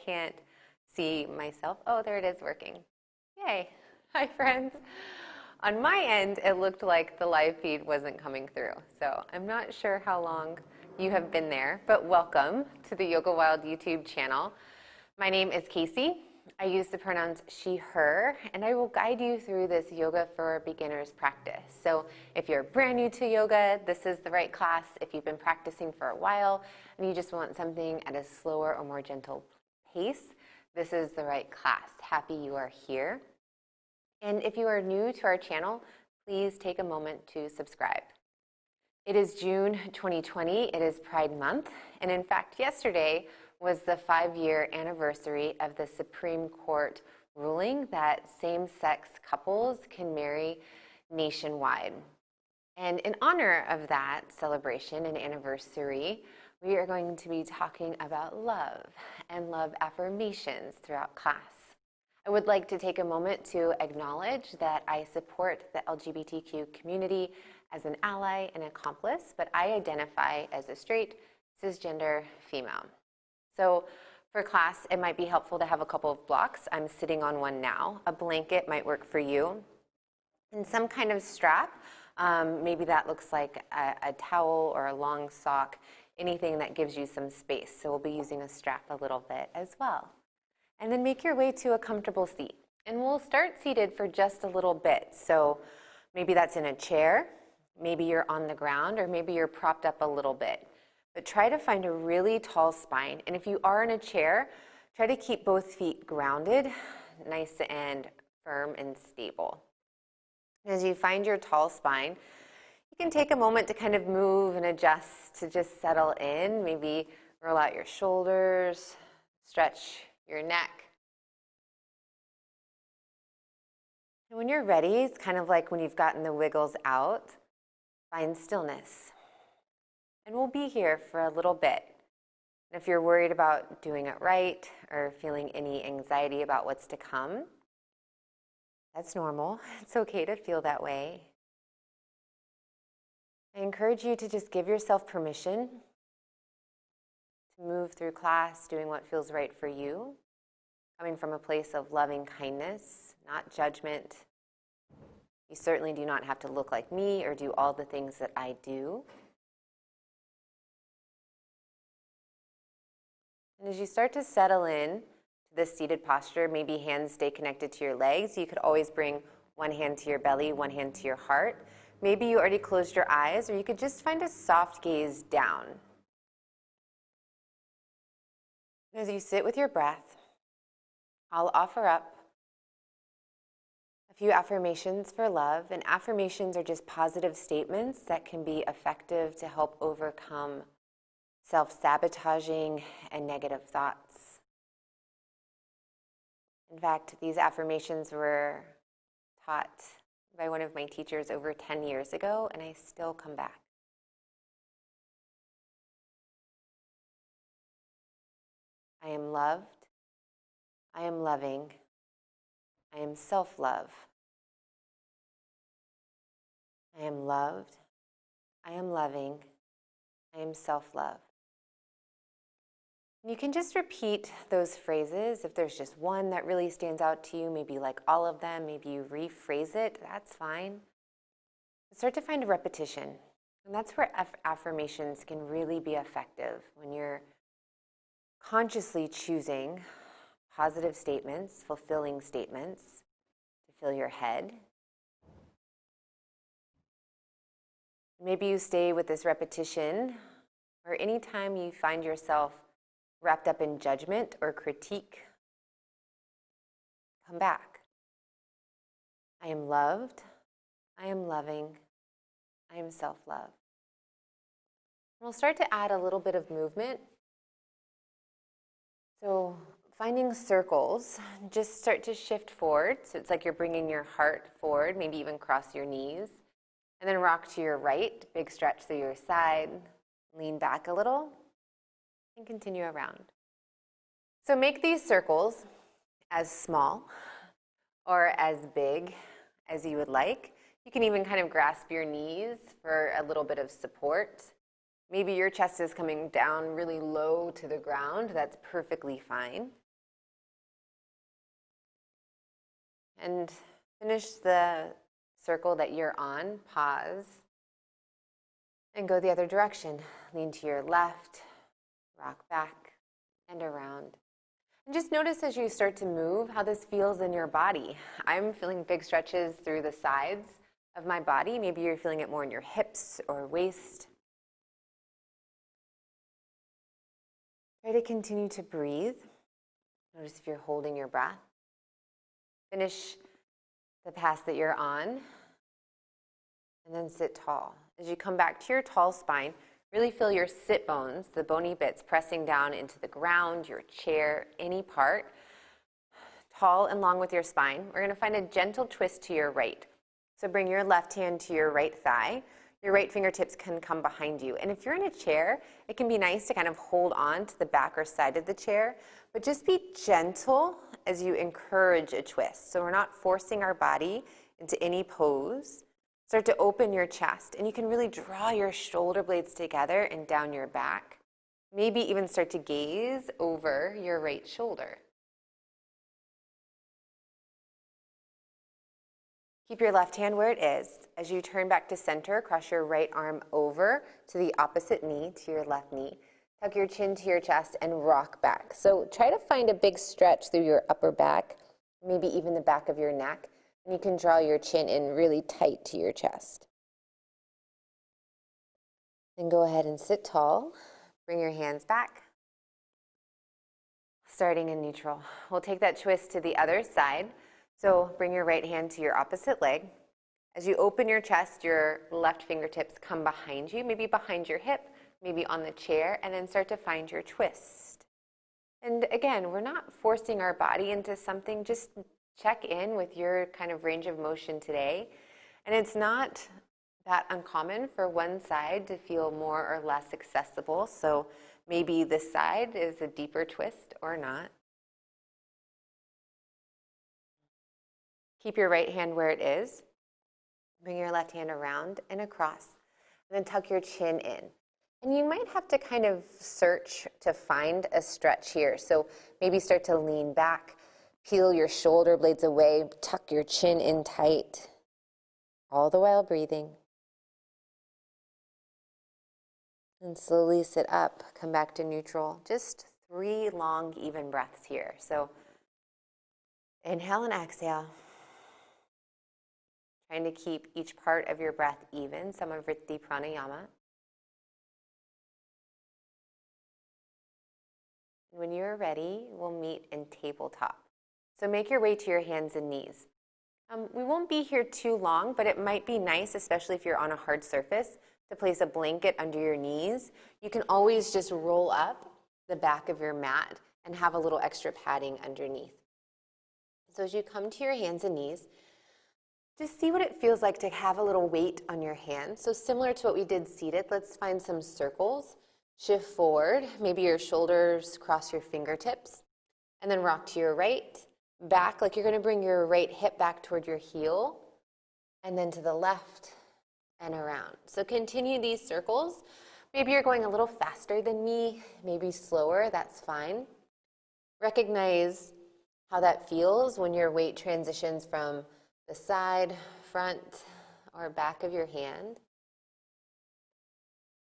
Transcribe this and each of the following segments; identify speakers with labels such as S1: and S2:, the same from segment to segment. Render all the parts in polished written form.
S1: can't see myself. Oh, there it is working. Yay. Hi, friends. On my end, it looked like the live feed wasn't coming through. So I'm not sure how long you have been there, but welcome to the Yoga Wild YouTube channel. My name is Casey. I use the pronouns she, her, and I will guide you through this yoga for beginners practice. So if you're brand new to yoga, this is the right class. If you've been practicing for a while and you just want something at a slower or more gentle pace, this is the right class. Happy you are here. And if you are new to our channel, please take a moment to subscribe. It is June 2020. It is Pride Month. And in fact, yesterday was the 5-year anniversary of the Supreme Court ruling that same-sex couples can marry nationwide. And in honor of that celebration and anniversary, we are going to be talking about love and love affirmations throughout class. I would like to take a moment to acknowledge that I support the LGBTQ community as an ally and accomplice, but I identify as a straight, cisgender female. So for class, it might be helpful to have a couple of blocks. I'm sitting on one now. A blanket might work for you. And some kind of strap, maybe that looks like a towel or a long sock, anything that gives you some space. So we'll be using a strap a little bit as well. And then make your way to a comfortable seat. And we'll start seated for just a little bit. So maybe that's in a chair, maybe you're on the ground, or maybe you're propped up a little bit. But try to find a really tall spine. And if you are in a chair, try to keep both feet grounded, nice and firm and stable. As you find your tall spine, you can take a moment to kind of move and adjust to just settle in. Maybe roll out your shoulders, stretch your neck. And when you're ready, it's kind of like when you've gotten the wiggles out, find stillness. And we'll be here for a little bit. And if you're worried about doing it right or feeling any anxiety about what's to come, that's normal. It's okay to feel that way. I encourage you to just give yourself permission to move through class doing what feels right for you, coming from a place of loving kindness, not judgment. You certainly do not have to look like me or do all the things that I do. And as you start to settle in to this seated posture, maybe hands stay connected to your legs. You could always bring one hand to your belly, one hand to your heart. Maybe you already closed your eyes, or you could just find a soft gaze down. As you sit with your breath, I'll offer up a few affirmations for love. And affirmations are just positive statements that can be effective to help overcome self-sabotaging and negative thoughts. In fact, these affirmations were taught by one of my teachers over 10 years ago, and I still come back. I am loved. I am loving. I am self-love. I am loved. I am loving. I am self-love. You can just repeat those phrases. If there's just one that really stands out to you, maybe like all of them, maybe you rephrase it, that's fine. Start to find a repetition. And that's where affirmations can really be effective, when you're consciously choosing positive statements, fulfilling statements to fill your head. Maybe you stay with this repetition, or anytime you find yourself wrapped up in judgment or critique, come back. I am loved. I am loving. I am self-love. We'll start to add a little bit of movement. So finding circles, just start to shift forward. So it's like you're bringing your heart forward, maybe even cross your knees. And then rock to your right, big stretch through your side. Lean back a little and continue around. So make these circles as small or as big as you would like. You can even kind of grasp your knees for a little bit of support. Maybe your chest is coming down really low to the ground. That's perfectly fine. And finish the circle that you're on. Pause. And go the other direction. Lean to your left, rock back and around. And just notice as you start to move how this feels in your body. I'm feeling big stretches through the sides of my body. Maybe you're feeling it more in your hips or waist. Try to continue to breathe. Notice if you're holding your breath. Finish the pass that you're on. And then sit tall. As you come back to your tall spine, really feel your sit bones, the bony bits, pressing down into the ground, your chair, any part. Tall and long with your spine. We're going to find a gentle twist to your right. So bring your left hand to your right thigh. Your right fingertips can come behind you. And if you're in a chair, it can be nice to kind of hold on to the back or side of the chair, but just be gentle as you encourage a twist. So we're not forcing our body into any pose. Start to open your chest, and you can really draw your shoulder blades together and down your back. Maybe even start to gaze over your right shoulder. Keep your left hand where it is. As you turn back to center, cross your right arm over to the opposite knee, to your left knee. Tuck your chin to your chest and rock back. So try to find a big stretch through your upper back, maybe even the back of your neck. And you can draw your chin in really tight to your chest. Then go ahead and sit tall. Bring your hands back. Starting in neutral. We'll take that twist to the other side. So bring your right hand to your opposite leg. As you open your chest, your left fingertips come behind you, maybe behind your hip, maybe on the chair, and then start to find your twist. And again, we're not forcing our body into something, just check in with your kind of range of motion today. And it's not that uncommon for one side to feel more or less accessible. So maybe this side is a deeper twist or not. Keep your right hand where it is. Bring your left hand around and across. And then tuck your chin in. And you might have to kind of search to find a stretch here. So maybe start to lean back. Peel your shoulder blades away, tuck your chin in tight, all the while breathing. And slowly sit up, come back to neutral. Just 3 long, even breaths here. So inhale and exhale. Trying to keep each part of your breath even, Samavritti pranayama. When you're ready, we'll meet in tabletop. So make your way to your hands and knees. We won't be here too long, but it might be nice, especially if you're on a hard surface, to place a blanket under your knees. You can always just roll up the back of your mat and have a little extra padding underneath. So as you come to your hands and knees, just see what it feels like to have a little weight on your hands. So similar to what we did seated, let's find some circles. Shift forward, maybe your shoulders cross your fingertips, and then rock to your right. Back, like you're going to bring your right hip back toward your heel, and then to the left and around. So continue these circles. Maybe you're going a little faster than me, maybe slower, that's fine. Recognize how that feels when your weight transitions from the side, front, or back of your hand.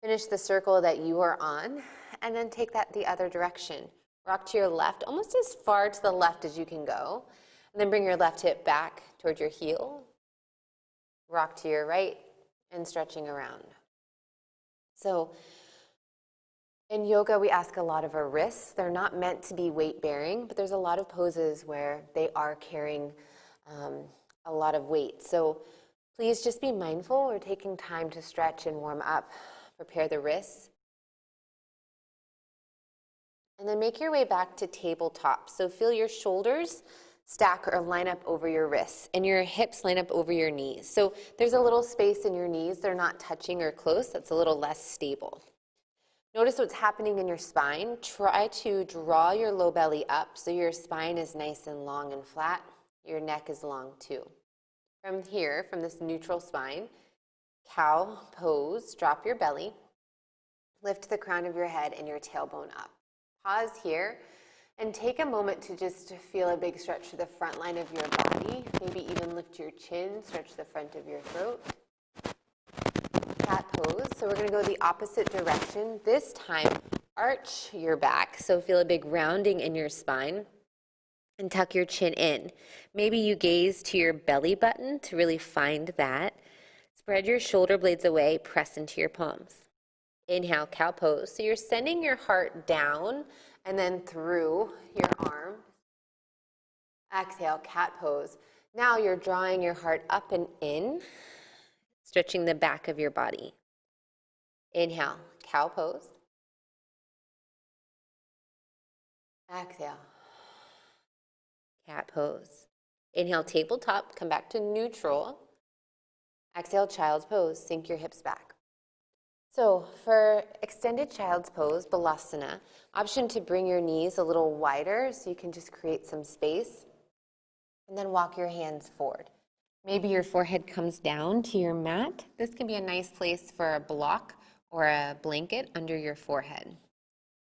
S1: Finish the circle that you are on, and then take that the other direction. Rock to your left, almost as far to the left as you can go. And then bring your left hip back toward your heel. Rock to your right, and stretching around. So in yoga, we ask a lot of our wrists. They're not meant to be weight-bearing, but there's a lot of poses where they are carrying a lot of weight. So please just be mindful. We're taking time to stretch and warm up. Prepare the wrists. And then make your way back to tabletop. So feel your shoulders stack or line up over your wrists and your hips line up over your knees. So there's a little space in your knees. They're not touching or close. That's a little less stable. Notice what's happening in your spine. Try to draw your low belly up so your spine is nice and long and flat. Your neck is long too. From here, from this neutral spine, cow pose, drop your belly. Lift the crown of your head and your tailbone up. Pause here And take a moment to just feel a big stretch to the front line of your body. Maybe even lift your chin, stretch the front of your throat. Cat pose. So we're going to go the opposite direction. This time, arch your back. So feel a big rounding in your spine. And tuck your chin in. Maybe you gaze to your belly button to really find that. Spread your shoulder blades away, press into your palms. Inhale, cow pose. So you're sending your heart down and then through your arm. Exhale, cat pose. Now you're drawing your heart up and in, stretching the back of your body. Inhale, cow pose. Exhale. Cat pose. Inhale, tabletop, come back to neutral. Exhale, child's pose, sink your hips back. So for extended child's pose, Balasana, option to bring your knees a little wider so you can just create some space. And then walk your hands forward. Maybe your forehead comes down to your mat. This can be a nice place for a block or a blanket under your forehead.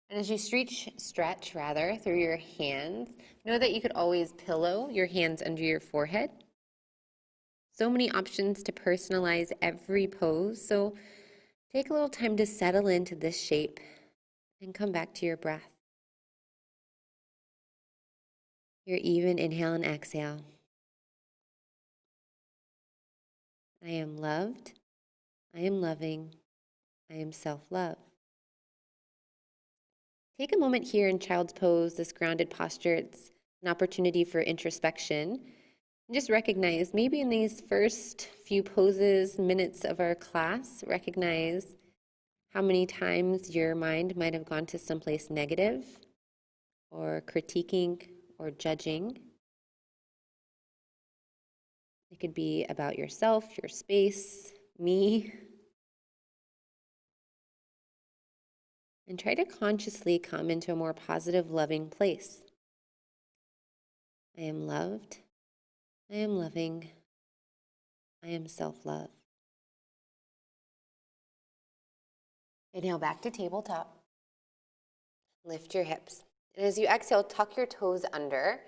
S1: And as you stretch through your hands, know that you could always pillow your hands under your forehead. So many options to personalize every pose. So take a little time to settle into this shape and come back to your breath. Your even inhale and exhale. I am loved. I am loving. I am self-love. Take a moment here in child's pose, this grounded posture. It's an opportunity for introspection. And just recognize, maybe in these first few poses, minutes of our class, recognize how many times your mind might have gone to someplace negative or critiquing or judging. It could be about yourself, your space, me. And try to consciously come into a more positive, loving place. I am loved. I am loving. I am self-love. Inhale back to tabletop. Lift your hips. And as you exhale, tuck your toes under.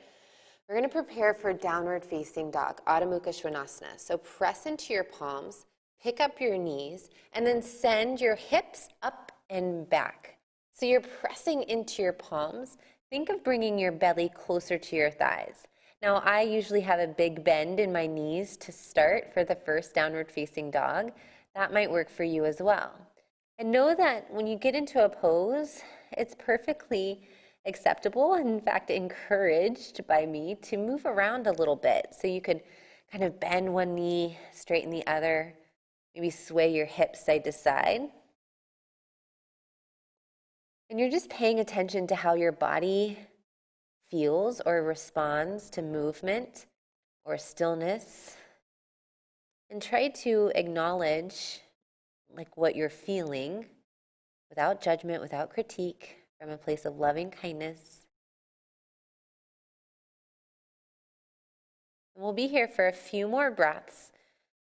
S1: We're going to prepare for downward facing dog, Otto, Mukha, Svanasana. So press into your palms, pick up your knees, and then send your hips up and back. So you're pressing into your palms. Think of bringing your belly closer to your thighs. Now, I usually have a big bend in my knees to start for the first downward facing dog. That might work for you as well. And know that when you get into a pose, it's perfectly acceptable, in fact, encouraged by me to move around a little bit. So you could kind of bend one knee, straighten the other, maybe sway your hips side to side. And you're just paying attention to how your body feels or responds to movement or stillness. And try to acknowledge what you're feeling without judgment, without critique, from a place of loving kindness. And we'll be here for a few more breaths.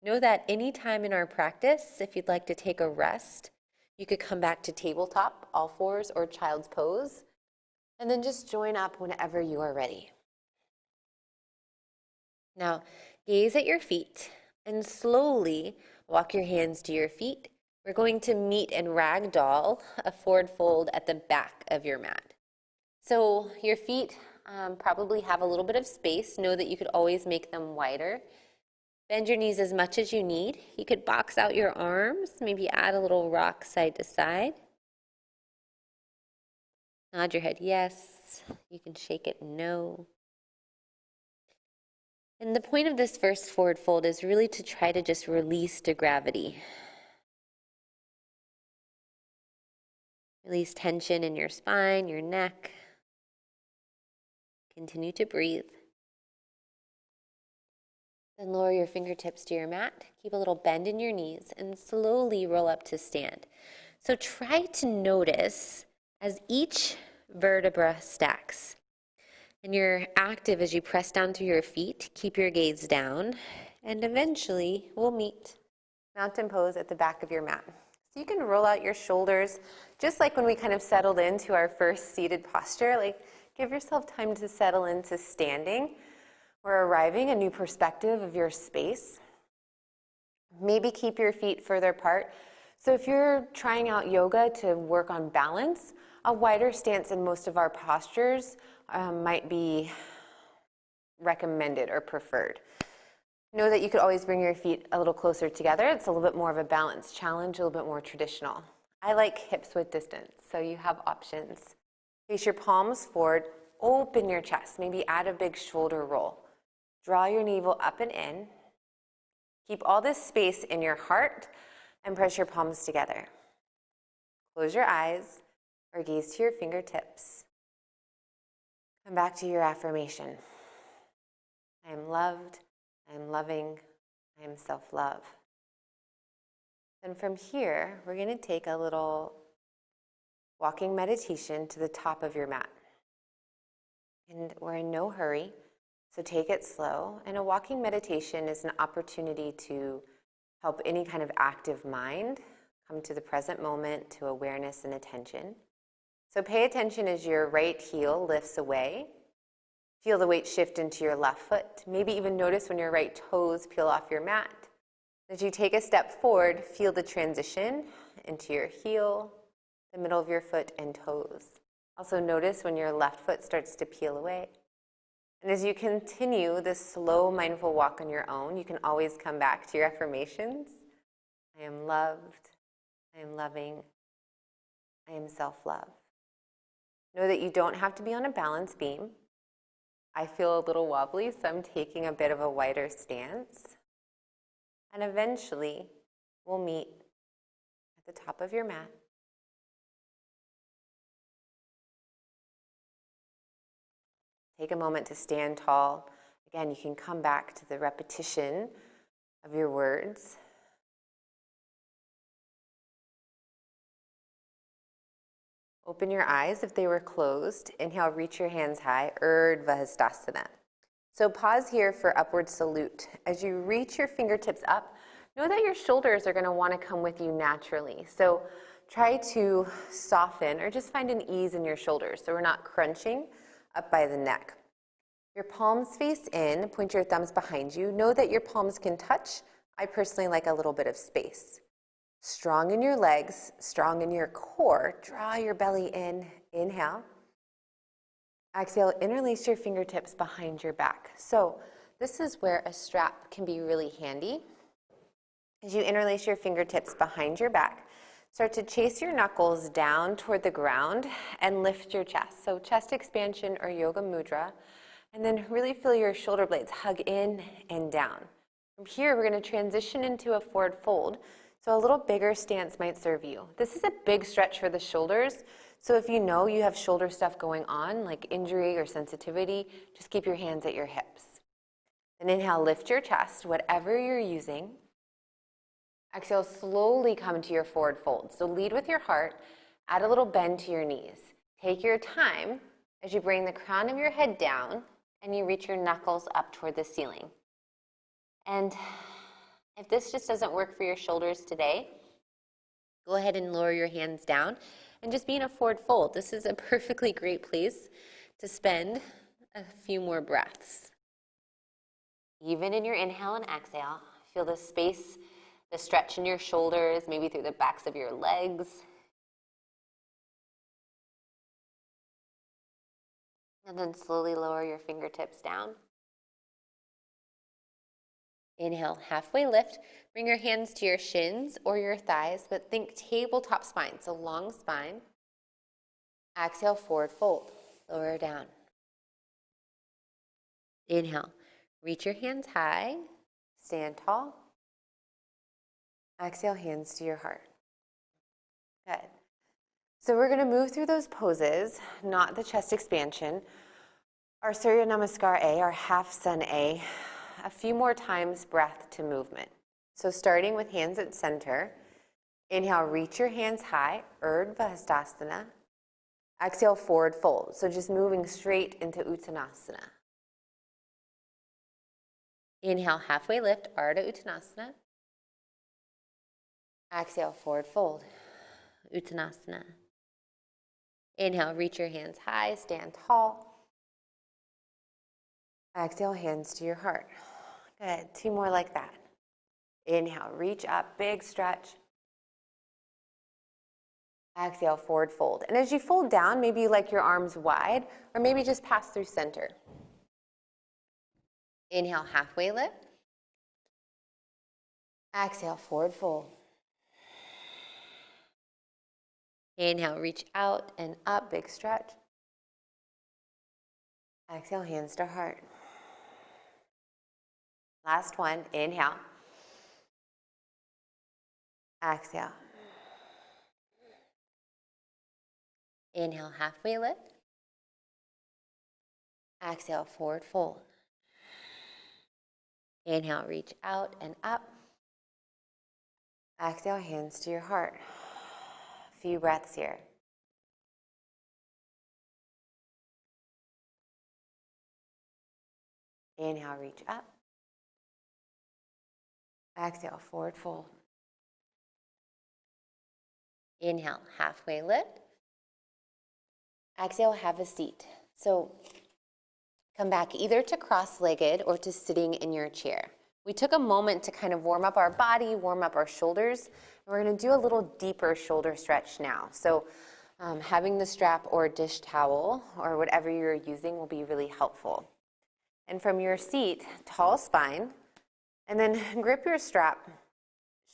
S1: Know that any time in our practice, if you'd like to take a rest, you could come back to tabletop, all fours, or child's pose, and then just join up whenever you are ready. Now, gaze at your feet and slowly walk your hands to your feet. We're going to meet and ragdoll a forward fold at the back of your mat. So your feet probably have a little bit of space. Know that you could always make them wider. Bend your knees as much as you need. You could box out your arms, maybe add a little rock side to side. Nod your head yes. You can shake it no. And the point of this first forward fold is really to try to just release to gravity. Release tension in your spine, your neck. Continue to breathe. Then lower your fingertips to your mat. Keep a little bend in your knees and slowly roll up to stand. So try to notice as each vertebra stacks. And you're active as you press down through your feet. Keep your gaze down. And eventually we'll meet mountain pose at the back of your mat. So you can roll out your shoulders just like when we kind of settled into our first seated posture. give yourself time to settle into standing or arriving a new perspective of your space. Maybe keep your feet further apart. So if you're trying out yoga to work on balance, a wider stance in most of our postures might be recommended or preferred. Know that you could always bring your feet a little closer together. It's a little bit more of a balance challenge, a little bit more traditional. I like hips width distance, so you have options. Face your palms forward, open your chest, maybe add a big shoulder roll. Draw your navel up and in. Keep all this space in your heart and press your palms together. Close your eyes or gaze to your fingertips. Come back to your affirmation. I am loved, I am loving, I am self-love. And from here, we're going to take a little walking meditation to the top of your mat. And we're in no hurry, so take it slow. And a walking meditation is an opportunity to help any kind of active mind come to the present moment, to awareness and attention. So pay attention as your right heel lifts away. Feel the weight shift into your left foot. Maybe even notice when your right toes peel off your mat. As you take a step forward, feel the transition into your heel, the middle of your foot, and toes. Also notice when your left foot starts to peel away. And as you continue this slow, mindful walk on your own, you can always come back to your affirmations. I am loved, I am loving, I am self-love. Know that you don't have to be on a balance beam. I feel a little wobbly, so I'm taking a bit of a wider stance. And eventually, we'll meet at the top of your mat. Take a moment to stand tall. Again, you can come back to the repetition of your words. Open your eyes if they were closed. Inhale, reach your hands high, Urdhva Hastasana. So pause here for upward salute. As you reach your fingertips up, know that your shoulders are going to want to come with you naturally. So try to soften or just find an ease in your shoulders so we're not crunching up by the neck. Your palms face in, point your thumbs behind you. Know that your palms can touch. I personally like a little bit of space. Strong in your legs, strong in your core. Draw your belly in. Inhale. Exhale, interlace your fingertips behind your back. So this is where a strap can be really handy. As you interlace your fingertips behind your back, start to chase your knuckles down toward the ground and lift your chest. So chest expansion or yoga mudra. And then really feel your shoulder blades hug in and down. From here, we're going to transition into a forward fold. So a little bigger stance might serve you. This is a big stretch for the shoulders. So if you know you have shoulder stuff going on, like injury or sensitivity, just keep your hands at your hips. Then inhale, lift your chest, whatever you're using. Exhale, slowly come to your forward fold. So lead with your heart, add a little bend to your knees. Take your time as you bring the crown of your head down and you reach your knuckles up toward the ceiling. And if this just doesn't work for your shoulders today, go ahead and lower your hands down and just be in a forward fold. This is a perfectly great place to spend a few more breaths. Even in your inhale and exhale, feel the space, the stretch in your shoulders, maybe through the backs of your legs. And then slowly lower your fingertips down. Inhale, halfway lift. Bring your hands to your shins or your thighs, but think tabletop spine, so long spine. Exhale, forward fold. Lower down. Inhale, reach your hands high. Stand tall. Exhale, hands to your heart. Good. So we're going to move through those poses, not the chest expansion. Our Surya Namaskar A, our half sun A, a few more times breath to movement. So starting with hands at center, inhale, reach your hands high, Urdhva Hastasana. Exhale, forward fold. So just moving straight into Uttanasana. Inhale, halfway lift, Ardha Uttanasana. Exhale, forward fold, Uttanasana. Inhale, reach your hands high, stand tall. Exhale, hands to your heart. Good, 2 more like that. Inhale, reach up, big stretch. Exhale, forward fold. And as you fold down, maybe you like your arms wide, or maybe just pass through center. Inhale, halfway lift. Exhale, forward fold. Inhale, reach out and up, big stretch. Exhale, hands to heart. Last one, inhale. Exhale. Inhale, halfway lift. Exhale, forward fold. Inhale, reach out and up. Exhale, hands to your heart. A few breaths here. Inhale, reach up. Exhale, forward fold. Inhale, halfway lift. Exhale, have a seat. So come back either to cross-legged or to sitting in your chair. We took a moment to kind of warm up our body, warm up our shoulders. And we're going to do a little deeper shoulder stretch now. So having the strap or dish towel or whatever you're using will be really helpful. And from your seat, tall spine, and then grip your strap.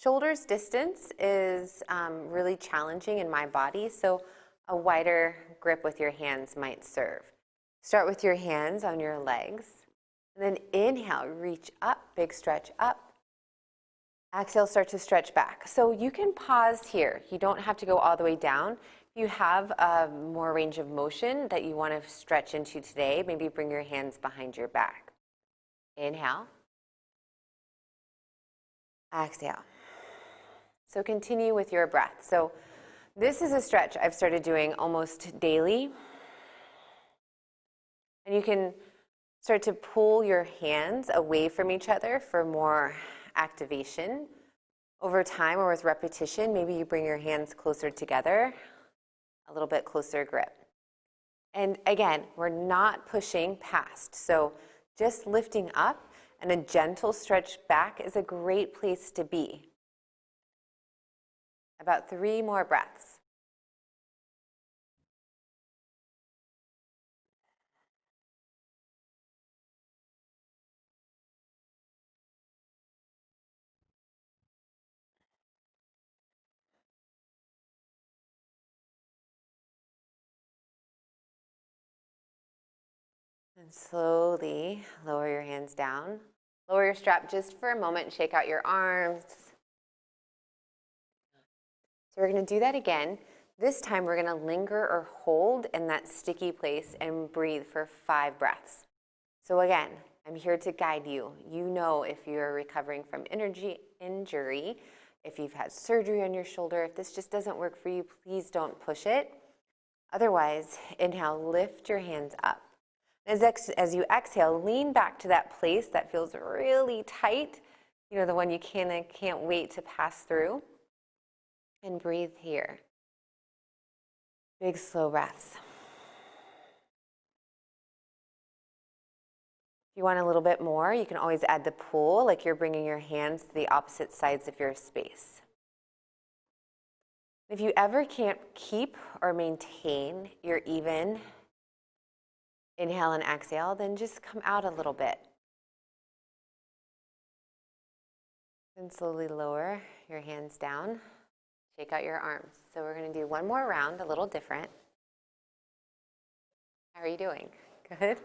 S1: Shoulders distance is really challenging in my body, so a wider grip with your hands might serve. Start with your hands on your legs, and then inhale, reach up, big stretch up. Exhale, start to stretch back. So you can pause here. You don't have to go all the way down. If you have more range of motion that you want to stretch into today, maybe bring your hands behind your back. Inhale. Exhale. So continue with your breath. So this is a stretch I've started doing almost daily. And you can start to pull your hands away from each other for more activation. Over time or with repetition, maybe you bring your hands closer together, a little bit closer grip. And again, we're not pushing past. So just lifting up and a gentle stretch back is a great place to be. About 3 more breaths. And slowly lower your hands down. Lower your strap just for a moment. Shake out your arms. So we're going to do that again. This time we're going to linger or hold in that sticky place and breathe for 5 breaths. So again, I'm here to guide you. You know if you're recovering from injury, if you've had surgery on your shoulder, if this just doesn't work for you, please don't push it. Otherwise, inhale, lift your hands up. As you exhale, lean back to that place that feels really tight, you know, the one you can't wait to pass through. And breathe here. Big, slow breaths. If you want a little bit more, you can always add the pull, like you're bringing your hands to the opposite sides of your space. If you ever can't keep or maintain your even inhale and exhale, then just come out a little bit. And slowly lower your hands down. Shake out your arms. So we're going to do one more round, a little different. How are you doing? Good?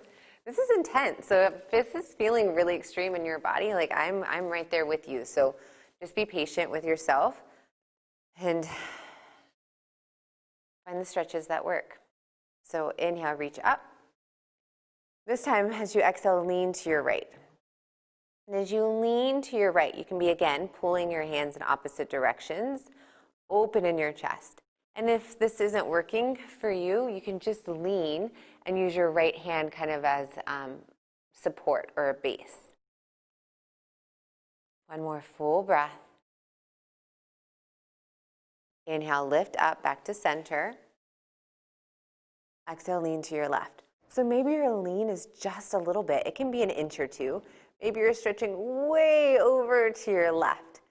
S1: This is intense. So if this is feeling really extreme in your body, like I'm right there with you. So just be patient with yourself and find the stretches that work. So inhale, reach up. This time, as you exhale, lean to your right. And as you lean to your right, you can be, again, pulling your hands in opposite directions. Open in your chest. And if this isn't working for you, you can just lean and use your right hand kind of as support or a base. One more full breath. Inhale, lift up back to center. Exhale, lean to your left. So maybe your lean is just a little bit. It can be an inch or two. Maybe you're stretching way over to your left.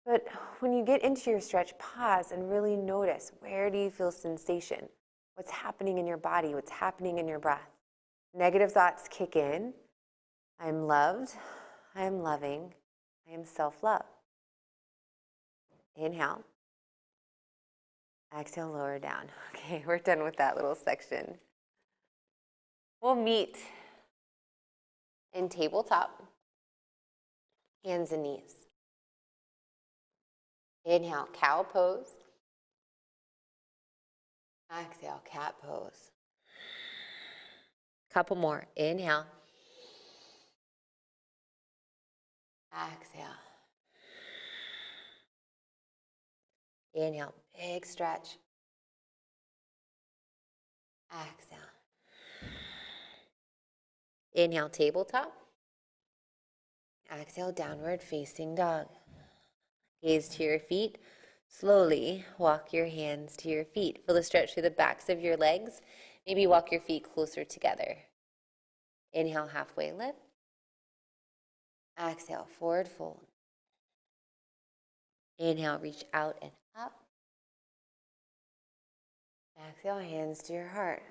S1: But when you get into your stretch, pause and really notice, where do you feel sensation? What's happening in your body? What's happening in your breath? Negative thoughts kick in. I am loved. I am loving. I am self-love. Inhale. Exhale, lower down. Okay, we're done with that little section. We'll meet in tabletop, hands and knees. Inhale, cow pose. Exhale, cat pose. Couple more. Inhale. Exhale. Inhale, big stretch. Exhale. Inhale, tabletop. Exhale, downward facing dog. Gaze to your feet. Slowly walk your hands to your feet. Feel the stretch through the backs of your legs. Maybe walk your feet closer together. Inhale, halfway lift. Exhale, forward fold. Inhale, reach out and up. Exhale, hands to your heart.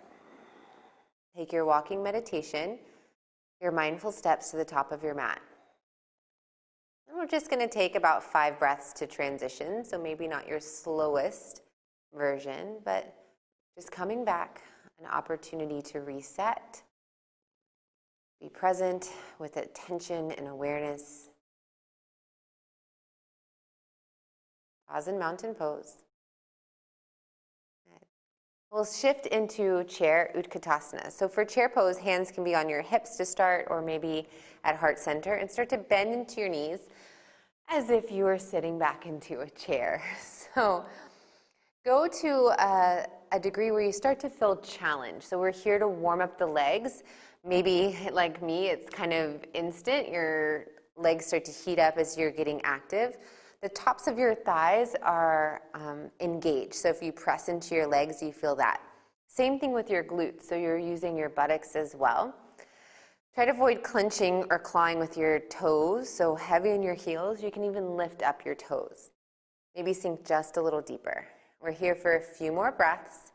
S1: Take your walking meditation, your mindful steps to the top of your mat. And we're just going to take about 5 breaths to transition, so maybe not your slowest version, but just coming back, an opportunity to reset, be present with attention and awareness. Pause in mountain pose. We'll shift into chair Utkatasana. So for chair pose, hands can be on your hips to start, or maybe at heart center, and start to bend into your knees as if you were sitting back into a chair. So go to a degree where you start to feel challenged. So we're here to warm up the legs. Maybe like me, it's kind of instant. Your legs start to heat up as you're getting active. The tops of your thighs are engaged. So if you press into your legs, you feel that. Same thing with your glutes. So you're using your buttocks as well. Try to avoid clenching or clawing with your toes. So heavy in your heels, you can even lift up your toes. Maybe sink just a little deeper. We're here for a few more breaths.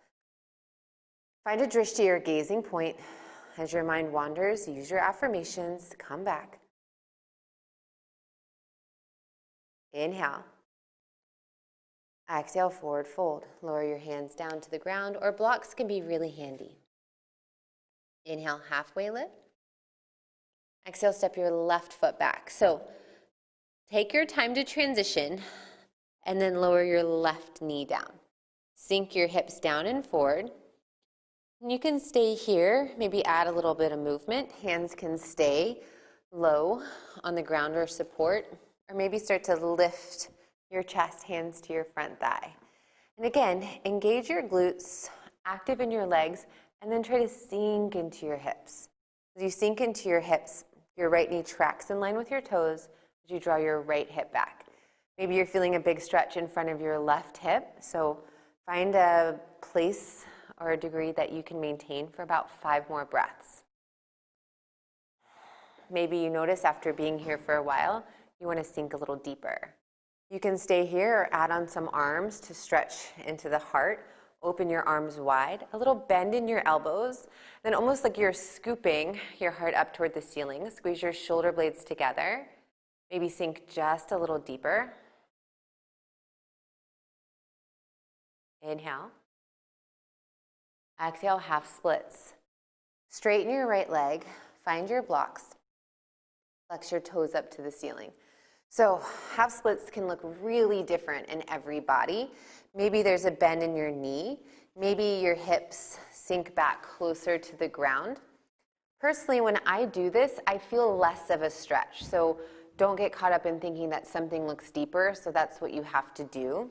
S1: Find a drishti or gazing point. As your mind wanders, use your affirmations. Come back. Inhale. Exhale, forward fold. Lower your hands down to the ground, or blocks can be really handy. Inhale, halfway lift. Exhale, step your left foot back. So take your time to transition and then lower your left knee down. Sink your hips down and forward. And you can stay here, maybe add a little bit of movement. Hands can stay low on the ground or support. Or maybe start to lift your chest, hands to your front thigh. And again, engage your glutes, active in your legs, and then try to sink into your hips. As you sink into your hips, your right knee tracks in line with your toes as you draw your right hip back. Maybe you're feeling a big stretch in front of your left hip, so find a place or a degree that you can maintain for about 5 more breaths. Maybe you notice after being here for a while, you want to sink a little deeper. You can stay here or add on some arms to stretch into the heart. Open your arms wide, a little bend in your elbows, then almost like you're scooping your heart up toward the ceiling. Squeeze your shoulder blades together. Maybe sink just a little deeper. Inhale. Exhale, half splits. Straighten your right leg, find your blocks. Flex your toes up to the ceiling. So half splits can look really different in every body. Maybe there's a bend in your knee. Maybe your hips sink back closer to the ground. Personally, when I do this, I feel less of a stretch. So don't get caught up in thinking that something looks deeper, so that's what you have to do.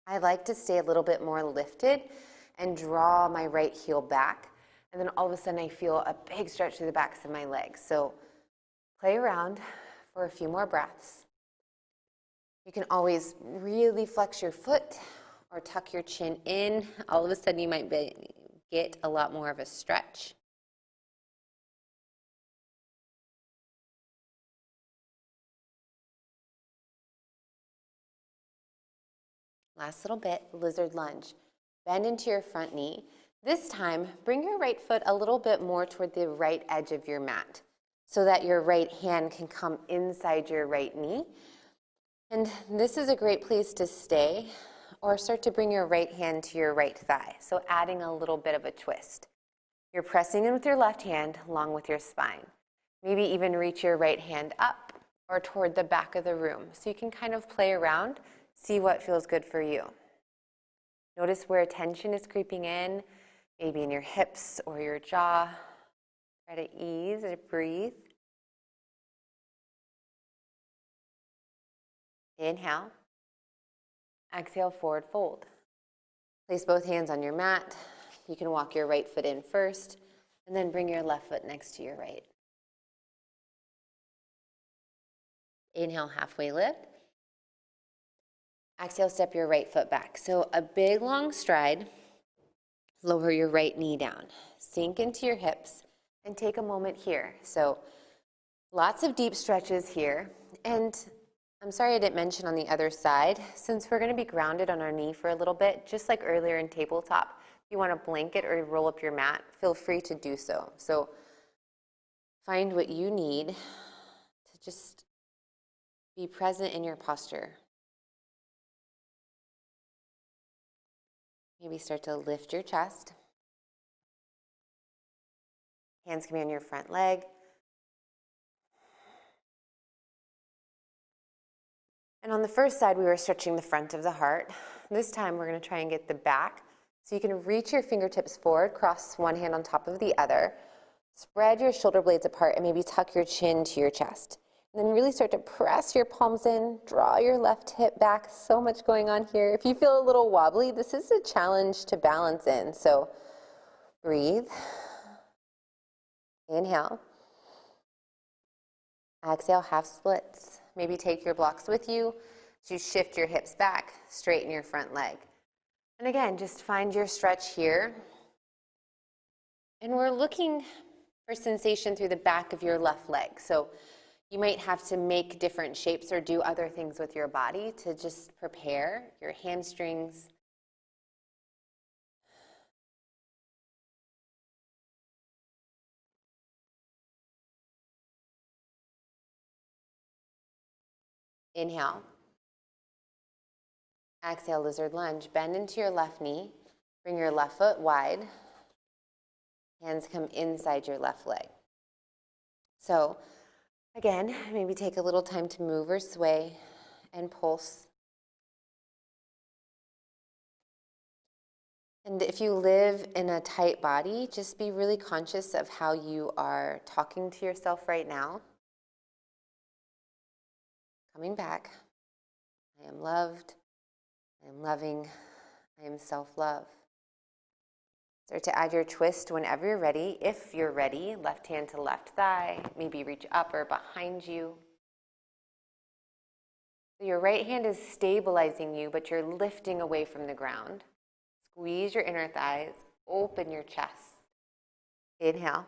S1: I like to stay a little bit more lifted and draw my right heel back. And then all of a sudden I feel a big stretch through the backs of my legs. So play around for a few more breaths. You can always really flex your foot or tuck your chin in. All of a sudden you might get a lot more of a stretch. Last little bit, lizard lunge. Bend into your front knee. This time, bring your right foot a little bit more toward the right edge of your mat so that your right hand can come inside your right knee. And this is a great place to stay, or start to bring your right hand to your right thigh, so adding a little bit of a twist. You're pressing in with your left hand along with your spine. Maybe even reach your right hand up or toward the back of the room, so you can kind of play around, see what feels good for you. Notice where tension is creeping in, maybe in your hips or your jaw. Try to ease and breathe. Inhale. Exhale, forward fold. Place both hands on your mat. You can walk your right foot in first, and then bring your left foot next to your right. Inhale, halfway lift. Exhale, step your right foot back. So a big long stride. Lower your right knee down. Sink into your hips and take a moment here. So lots of deep stretches here. And I'm sorry I didn't mention on the other side, since we're going to be grounded on our knee for a little bit, just like earlier in tabletop, if you want to blanket or roll up your mat, feel free to do so. So find what you need to just be present in your posture. Maybe start to lift your chest. Hands can be on your front leg. And on the first side, we were stretching the front of the heart. This time, we're going to try and get the back. So you can reach your fingertips forward, cross one hand on top of the other. Spread your shoulder blades apart and maybe tuck your chin to your chest. And then really start to press your palms in, draw your left hip back. So much going on here. If you feel a little wobbly, this is a challenge to balance in. So breathe. Inhale. Exhale, half splits. Maybe take your blocks with you to shift your hips back, straighten your front leg. And again, just find your stretch here. And we're looking for sensation through the back of your left leg. So you might have to make different shapes or do other things with your body to just prepare your hamstrings. Inhale. Exhale, lizard lunge. Bend into your left knee. Bring your left foot wide. Hands come inside your left leg. So again, maybe take a little time to move or sway and pulse. And if you live in a tight body, just be really conscious of how you are talking to yourself right now. Coming back. I am loved. I am loving. I am self-love. Start to add your twist whenever you're ready. If you're ready, left hand to left thigh, maybe reach up or behind you. So your right hand is stabilizing you, but you're lifting away from the ground. Squeeze your inner thighs, open your chest. Inhale.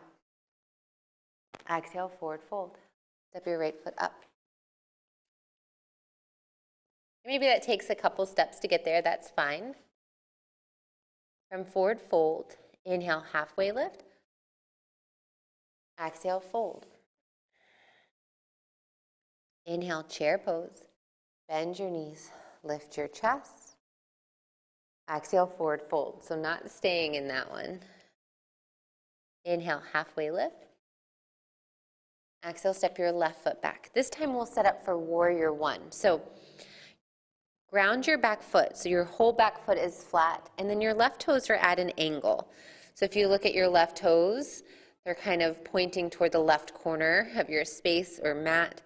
S1: Exhale, forward fold. Step your right foot up. Maybe that takes a couple steps to get there, that's fine. From forward fold, inhale, halfway lift. Exhale, fold. Inhale, chair pose. Bend your knees, lift your chest. Exhale, forward fold. So not staying in that one. Inhale, halfway lift. Exhale, step your left foot back. This time we'll set up for warrior one. So ground your back foot, so your whole back foot is flat, and then your left toes are at an angle. So if you look at your left toes, they're kind of pointing toward the left corner of your space or mat.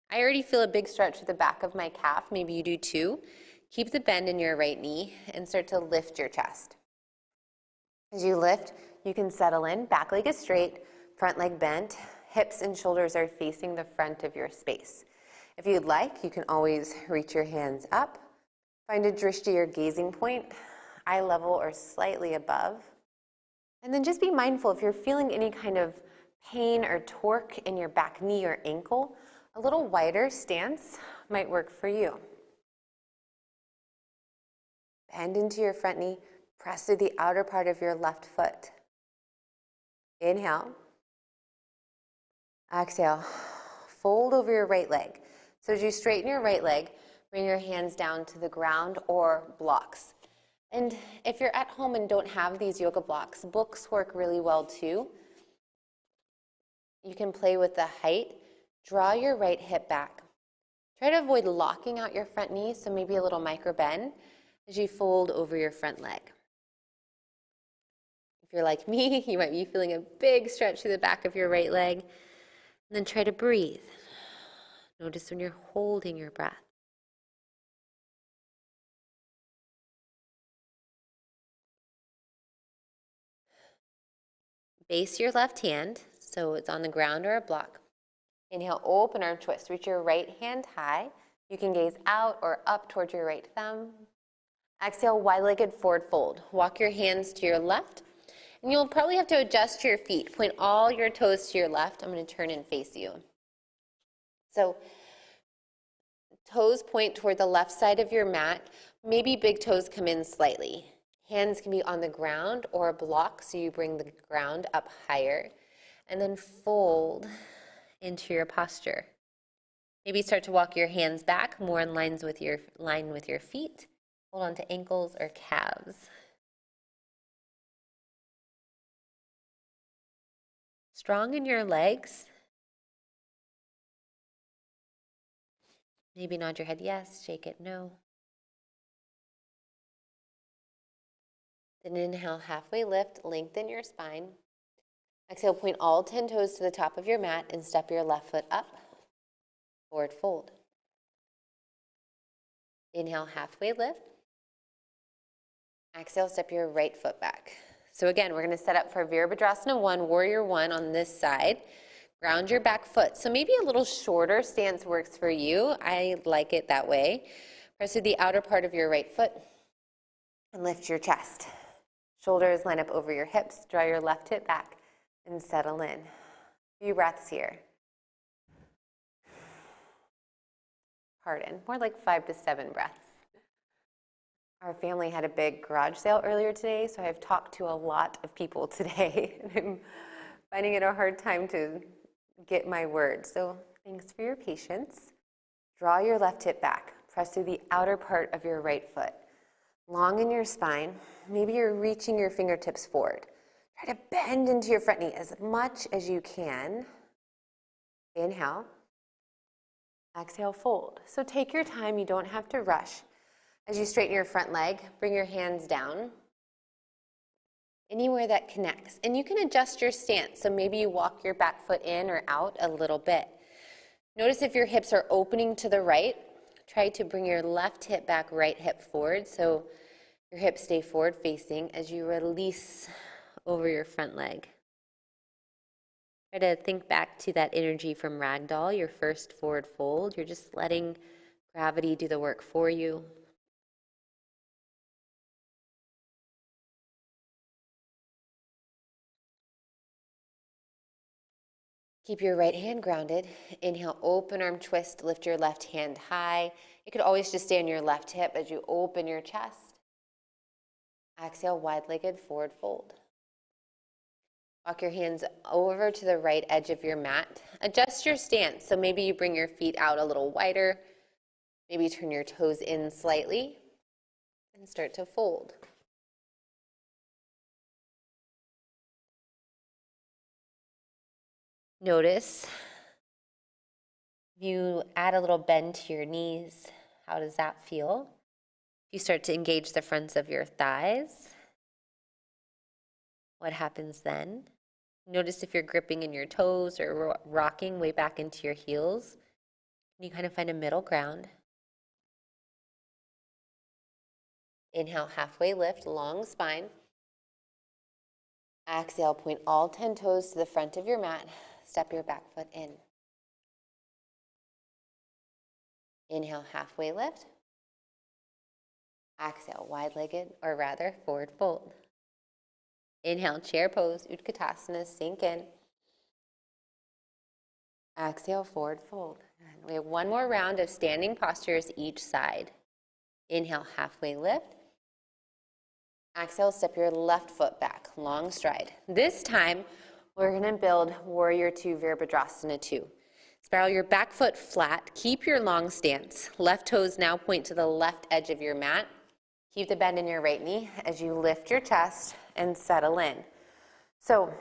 S1: I already feel a big stretch at the back of my calf, maybe you do too. Keep the bend in your right knee and start to lift your chest. As you lift, you can settle in, back leg is straight, front leg bent, hips and shoulders are facing the front of your space. If you'd like, you can always reach your hands up. Find a drishti or gazing point, eye level or slightly above. And then just be mindful if you're feeling any kind of pain or torque in your back knee or ankle, a little wider stance might work for you. Bend into your front knee, press through the outer part of your left foot. Inhale. Exhale. Fold over your right leg. So as you straighten your right leg, bring your hands down to the ground or blocks. And if you're at home and don't have these yoga blocks, books work really well too. You can play with the height. Draw your right hip back. Try to avoid locking out your front knee, so maybe a little micro bend as you fold over your front leg. If you're like me, you might be feeling a big stretch through the back of your right leg. And then try to breathe. Notice when you're holding your breath. Base your left hand so it's on the ground or a block. Inhale, open arm twist. Reach your right hand high. You can gaze out or up towards your right thumb. Exhale, wide-legged forward fold. Walk your hands to your left. And you'll probably have to adjust your feet. Point all your toes to your left. I'm going to turn and face you. So toes point toward the left side of your mat. Maybe big toes come in slightly. Hands can be on the ground or a block, so you bring the ground up higher. And then fold into your posture. Maybe start to walk your hands back, more in line with your feet. Hold on to ankles or calves. Strong in your legs. Maybe nod your head yes, shake it no. Then inhale, halfway lift, lengthen your spine. Exhale, point all 10 toes to the top of your mat and step your left foot up. Forward fold. Inhale, halfway lift. Exhale, step your right foot back. So again, we're going to set up for Virabhadrasana 1, Warrior 1 on this side. Ground your back foot. So maybe a little shorter stance works for you. I like it that way. Press through the outer part of your right foot and lift your chest. Shoulders line up over your hips. Draw your left hip back and settle in. A few breaths here. Pardon, more like 5 to 7 breaths. Our family had a big garage sale earlier today, so I've talked to a lot of people today. And I'm finding it a hard time to get my words. So thanks for your patience. Draw your left hip back. Press through the outer part of your right foot. Long in your spine. Maybe you're reaching your fingertips forward. Try to bend into your front knee as much as you can. Inhale. Exhale, fold. So take your time. You don't have to rush. As you straighten your front leg, bring your hands down. Anywhere that connects. And you can adjust your stance. So maybe you walk your back foot in or out a little bit. Notice if your hips are opening to the right, try to bring your left hip back, right hip forward. So your hips stay forward facing as you release over your front leg. Try to think back to that energy from Ragdoll, your first forward fold. You're just letting gravity do the work for you. Keep your right hand grounded. Inhale, open arm twist, lift your left hand high. You could always just stay on your left hip as you open your chest. Exhale, wide-legged forward fold. Walk your hands over to the right edge of your mat. Adjust your stance. So maybe you bring your feet out a little wider. Maybe turn your toes in slightly and start to fold. Notice you add a little bend to your knees. How does that feel? You start to engage the fronts of your thighs. What happens then? Notice if you're gripping in your toes or rocking way back into your heels. You kind of find a middle ground. Inhale, halfway lift, long spine. Exhale, point all 10 toes to the front of your mat. Step your back foot in. Inhale, halfway lift. Exhale, wide-legged, or rather, forward fold. Inhale, chair pose, Utkatasana, sink in. Exhale, forward fold. And we have one more round of standing postures each side. Inhale, halfway lift. Exhale, step your left foot back, long stride. This time, we're going to build Warrior 2, Virabhadrasana 2. Spiral your back foot flat. Keep your long stance. Left toes now point to the left edge of your mat. Keep the bend in your right knee as you lift your chest and settle in. So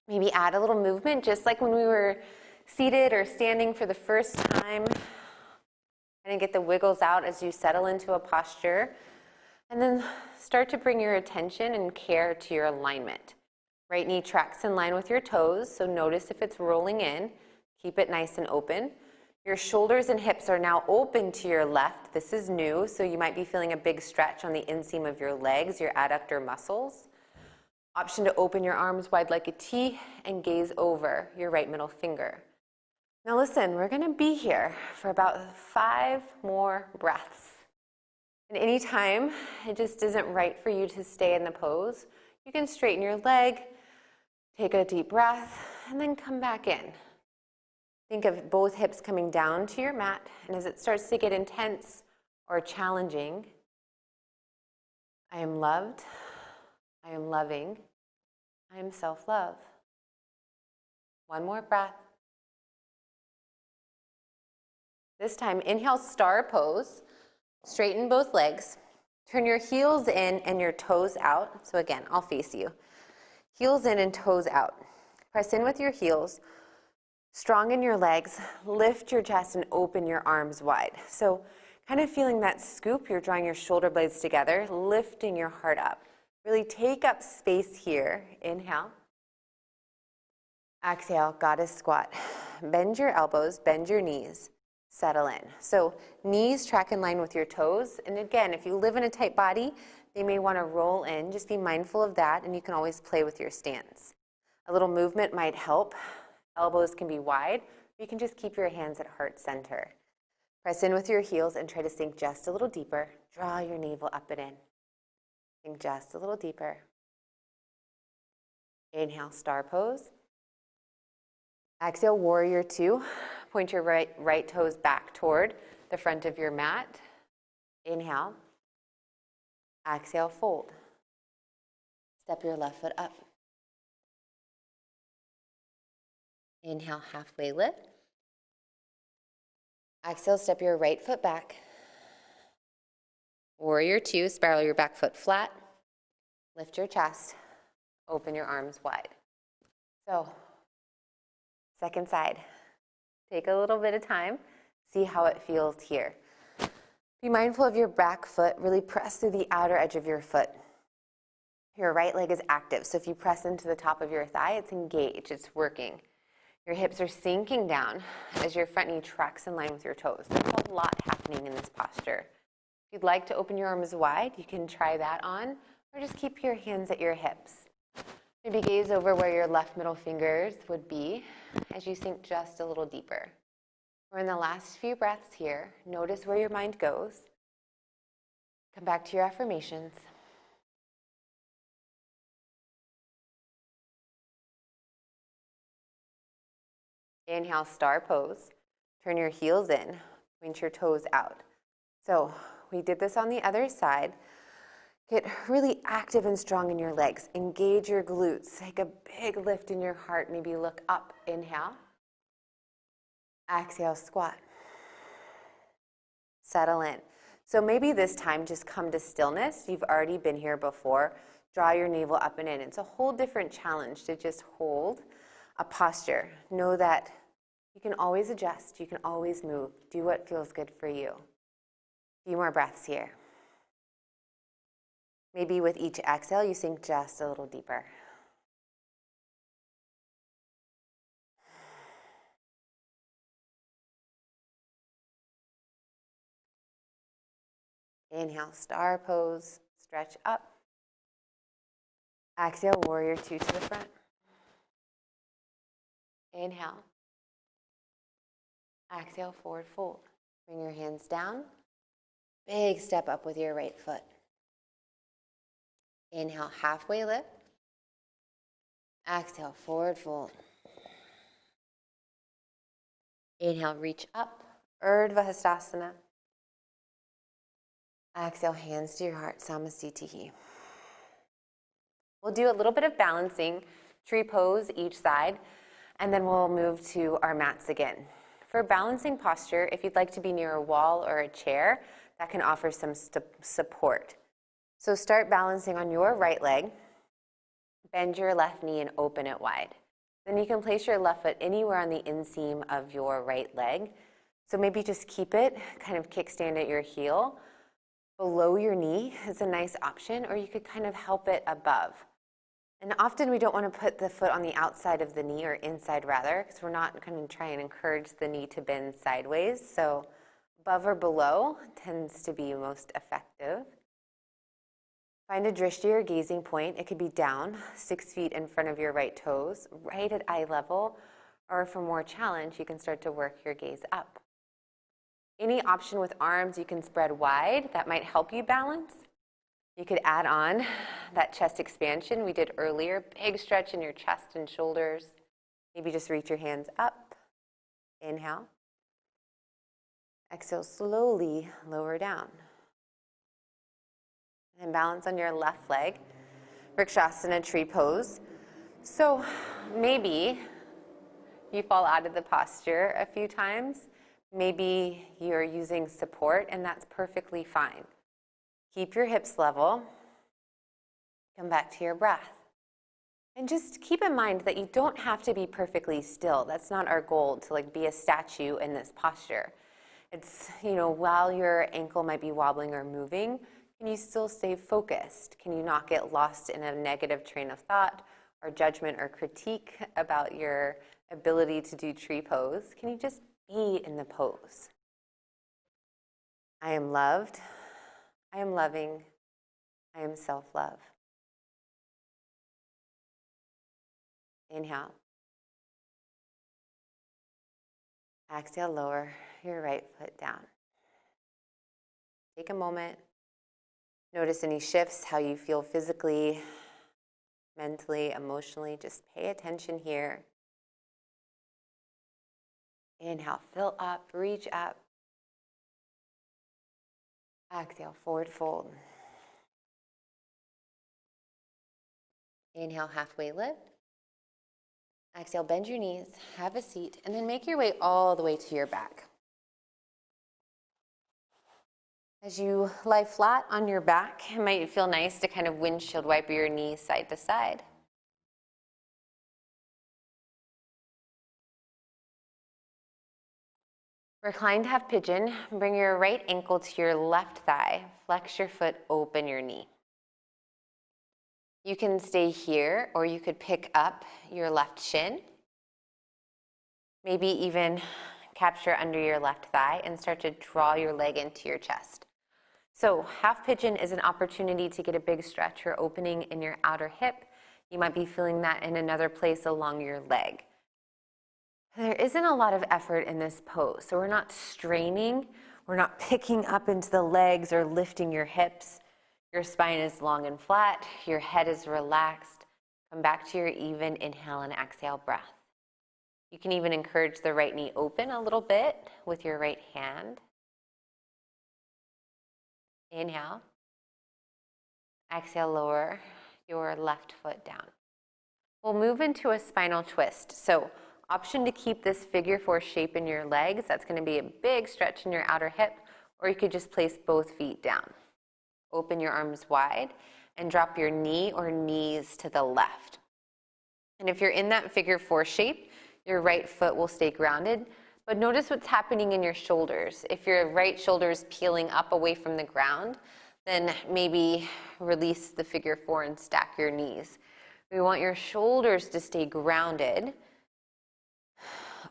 S1: maybe add a little movement, just like when we were seated or standing for the first time. And get the wiggles out as you settle into a posture. And then start to bring your attention and care to your alignment. Right knee tracks in line with your toes, so notice if it's rolling in. Keep it nice and open. Your shoulders and hips are now open to your left. This is new, so you might be feeling a big stretch on the inseam of your legs, your adductor muscles. Option to open your arms wide like a T and gaze over your right middle finger. Now listen, we're going to be here for about 5 more breaths. And anytime it just isn't right for you to stay in the pose, you can straighten your leg, take a deep breath, and then come back in. Think of both hips coming down to your mat, and as it starts to get intense or challenging, I am loved, I am loving, I am self-love. One more breath. This time, inhale, star pose. Straighten both legs. Turn your heels in and your toes out. So again, I'll face you. Heels in and toes out. Press in with your heels. Strong in your legs. Lift your chest and open your arms wide. So kind of feeling that scoop. You're drawing your shoulder blades together, lifting your heart up. Really take up space here. Inhale. Exhale, goddess squat. Bend your elbows, bend your knees. Settle in. So knees track in line with your toes. And again, if you live in a tight body, they may want to roll in. Just be mindful of that, and you can always play with your stance. A little movement might help. Elbows can be wide. You can just keep your hands at heart center. Press in with your heels and try to sink just a little deeper. Draw your navel up and in. Sink just a little deeper. Inhale, star pose. Exhale, warrior 2. Point your right toes back toward the front of your mat. Inhale. Exhale, fold. Step your left foot up. Inhale, halfway lift. Exhale, step your right foot back. Warrior 2, spiral your back foot flat. Lift your chest. Open your arms wide. So, second side. Take a little bit of time. See how it feels here. Be mindful of your back foot. Really press through the outer edge of your foot. Your right leg is active, so if you press into the top of your thigh, it's engaged, it's working. Your hips are sinking down as your front knee tracks in line with your toes. There's a lot happening in this posture. If you'd like to open your arms wide, you can try that on, or just keep your hands at your hips. Maybe gaze over where your left middle fingers would be as you sink just a little deeper. We're in the last few breaths here. Notice where your mind goes. Come back to your affirmations. Inhale, star pose. Turn your heels in. Point your toes out. So we did this on the other side. Get really active and strong in your legs. Engage your glutes. Take a big lift in your heart. Maybe look up. Inhale. Exhale, squat. Settle in. So maybe this time just come to stillness. You've already been here before. Draw your navel up and in. It's a whole different challenge to just hold a posture. Know that you can always adjust. You can always move. Do what feels good for you. A few more breaths here. Maybe with each exhale, you sink just a little deeper. Inhale, star pose, stretch up. Exhale, warrior 2 to the front. Inhale. Exhale, forward fold. Bring your hands down. Big step up with your right foot. Inhale, halfway lift. Exhale, forward fold. Inhale, reach up, Urdhva Hastasana. Exhale, hands to your heart, Samasthiti. We'll do a little bit of balancing, tree pose each side, and then we'll move to our mats again. For balancing posture, if you'd like to be near a wall or a chair, that can offer some support. So start balancing on your right leg, bend your left knee and open it wide. Then you can place your left foot anywhere on the inseam of your right leg. So maybe just keep it, kind of kickstand at your heel. Below your knee is a nice option, or you could kind of help it above. And often we don't want to put the foot on the outside of the knee, or inside rather, because we're not going to try and encourage the knee to bend sideways. So above or below tends to be most effective. Find a drishti or gazing point. It could be down, 6 feet in front of your right toes, right at eye level, or for more challenge, you can start to work your gaze up. Any option with arms you can spread wide, that might help you balance. You could add on that chest expansion we did earlier, big stretch in your chest and shoulders. Maybe just reach your hands up. Inhale. Exhale, slowly lower down. And balance on your left leg, Vrikshasana tree pose. So maybe you fall out of the posture a few times. Maybe you're using support, and that's perfectly fine. Keep your hips level. Come back to your breath. And just keep in mind that you don't have to be perfectly still. That's not our goal, to like be a statue in this posture. It's, while your ankle might be wobbling or moving, can you still stay focused? Can you not get lost in a negative train of thought or judgment or critique about your ability to do tree pose? Can you just be in the pose? I am loved. I am loving. I am self-love. Inhale. Exhale, lower your right foot down. Take a moment. Notice any shifts, how you feel physically, mentally, emotionally. Just pay attention here. Inhale, fill up, reach up. Exhale, forward fold. Inhale, halfway lift. Exhale, bend your knees, have a seat, and then make your way all the way to your back. As you lie flat on your back, it might feel nice to kind of windshield wipe your knees side to side. Reclined half pigeon, bring your right ankle to your left thigh, flex your foot, open your knee. You can stay here, or you could pick up your left shin. Maybe even capture under your left thigh and start to draw your leg into your chest. So half pigeon is an opportunity to get a big stretch or opening in your outer hip. You might be feeling that in another place along your leg. There isn't a lot of effort in this pose, so we're not straining, we're not picking up into the legs or lifting your hips. Your spine is long and flat, your head is relaxed. Come back to your even inhale and exhale breath. You can even encourage the right knee open a little bit with your right hand. Inhale. Exhale, lower your left foot down. We'll move into a spinal twist. So option to keep this figure 4 shape in your legs. That's going to be a big stretch in your outer hip, or you could just place both feet down. Open your arms wide and drop your knee or knees to the left. And if you're in that figure 4 shape, your right foot will stay grounded, but notice what's happening in your shoulders. If your right shoulder is peeling up away from the ground, then maybe release the figure 4 and stack your knees. We want your shoulders to stay grounded,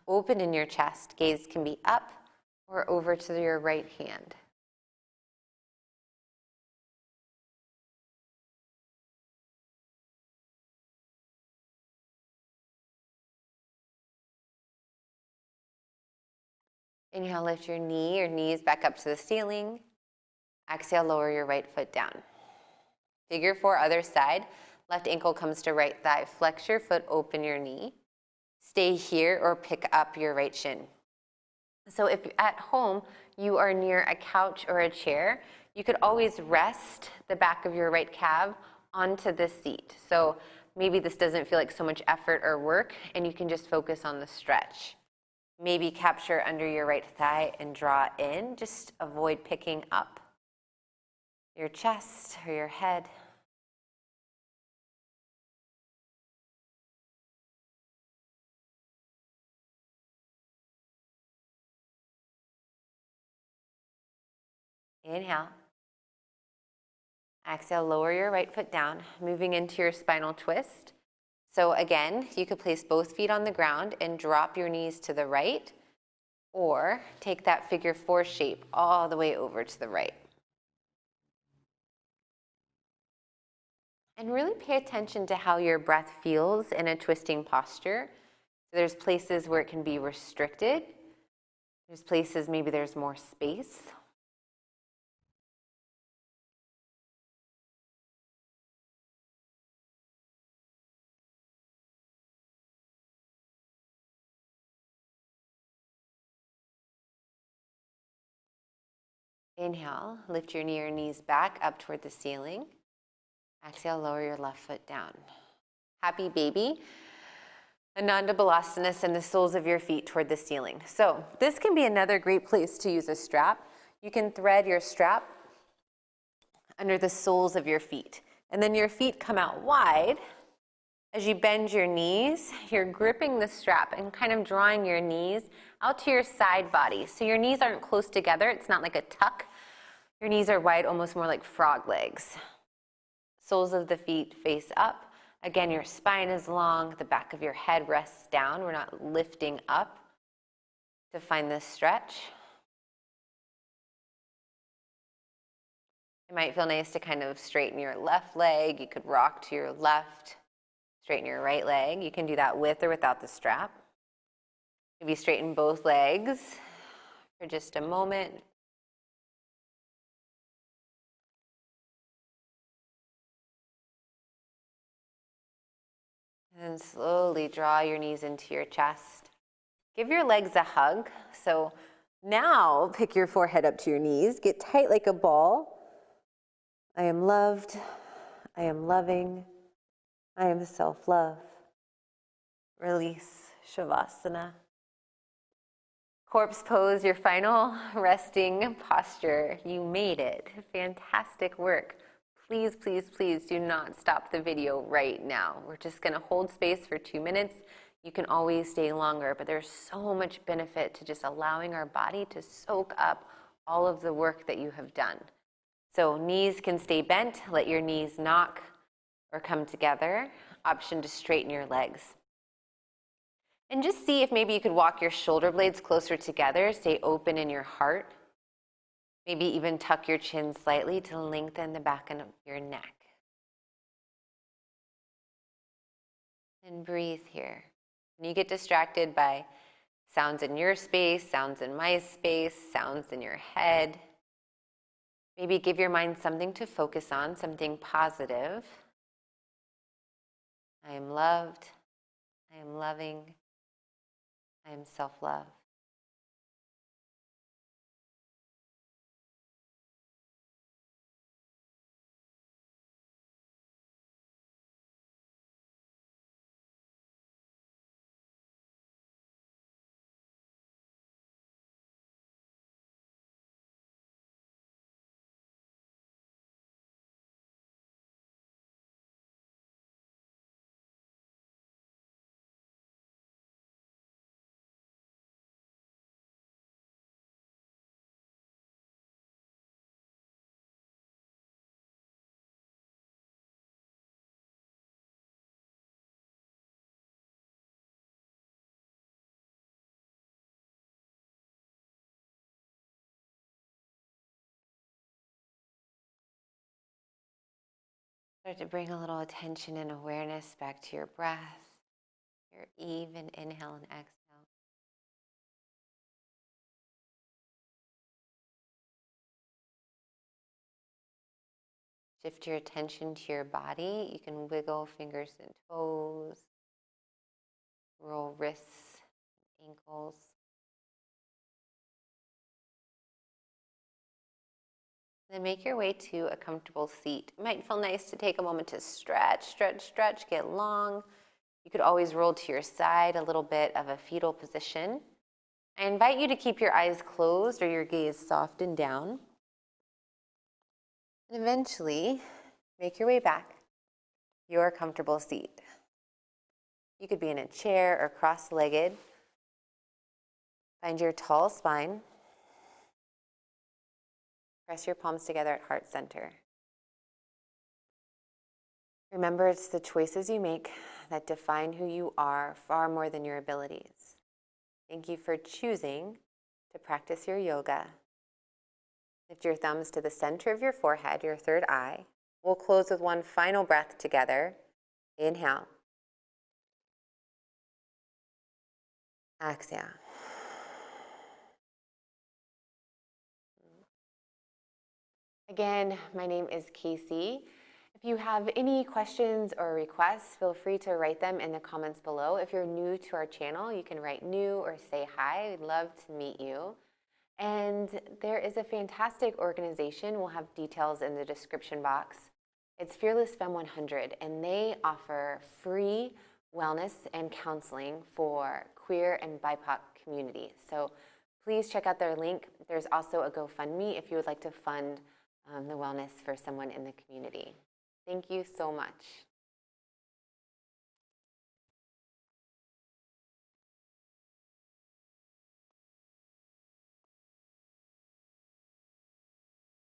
S1: open in your chest. Gaze can be up or over to your right hand. Inhale, lift your knee or knees back up to the ceiling. Exhale, lower your right foot down. Figure 4, other side. Left ankle comes to right thigh. Flex your foot, open your knee. Stay here or pick up your right shin. So if at home you are near a couch or a chair, you could always rest the back of your right calf onto the seat. So maybe this doesn't feel like so much effort or work, and you can just focus on the stretch. Maybe capture under your right thigh and draw in. Just avoid picking up your chest or your head. Inhale. Exhale, lower your right foot down, moving into your spinal twist. So again, you could place both feet on the ground and drop your knees to the right, or take that figure four shape all the way over to the right. And really pay attention to how your breath feels in a twisting posture. So there's places where it can be restricted. There's places maybe there's more space. Inhale, lift your knee or knees back up toward the ceiling. Exhale, lower your left foot down. Happy baby. Ananda Balasana, send the soles of your feet toward the ceiling. So this can be another great place to use a strap. You can thread your strap under the soles of your feet. And then your feet come out wide. As you bend your knees, you're gripping the strap and kind of drawing your knees out to your side body. So your knees aren't close together. It's not like a tuck. Your knees are wide, almost more like frog legs. Soles of the feet face up. Again, your spine is long. The back of your head rests down. We're not lifting up to find this stretch. It might feel nice to kind of straighten your left leg. You could rock to your left. Straighten your right leg. You can do that with or without the strap. Maybe straighten both legs for just a moment. And slowly draw your knees into your chest. Give your legs a hug. So now pick your forehead up to your knees. Get tight like a ball. I am loved. I am loving. I am self-love. Release, Shavasana. Corpse pose, your final resting posture. You made it. Fantastic work. Please, please, please do not stop the video right now. We're just going to hold space for 2 minutes. You can always stay longer, but there's so much benefit to just allowing our body to soak up all of the work that you have done. So knees can stay bent. Let your knees knock or come together. Option to straighten your legs. And just see if maybe you could walk your shoulder blades closer together. Stay open in your heart. Maybe even tuck your chin slightly to lengthen the back of your neck. And breathe here. When you get distracted by sounds in your space, sounds in my space, sounds in your head, maybe give your mind something to focus on, something positive. I am loved. I am loving. I am self-love. Start to bring a little attention and awareness back to your breath, your even inhale and exhale. Shift your attention to your body. You can wiggle fingers and toes, roll wrists, ankles. Then make your way to a comfortable seat. It might feel nice to take a moment to stretch, stretch, stretch, get long. You could always roll to your side, a little bit of a fetal position. I invite you to keep your eyes closed or your gaze soft and down. And eventually, make your way back to your comfortable seat. You could be in a chair or cross-legged. Find your tall spine. Press your palms together at heart center. Remember, it's the choices you make that define who you are far more than your abilities. Thank you for choosing to practice your yoga. Lift your thumbs to the center of your forehead, your third eye. We'll close with one final breath together. Inhale. Exhale. Again, my name is Casey. If you have any questions or requests, feel free to write them in the comments below. If you're new to our channel, you can write new or say hi. We'd love to meet you. And there is a fantastic organization. We'll have details in the description box. It's Fearless Femme 100, and they offer free wellness and counseling for queer and BIPOC communities. So please check out their link. There's also a GoFundMe if you would like to fund the wellness for someone in the community. Thank you so much.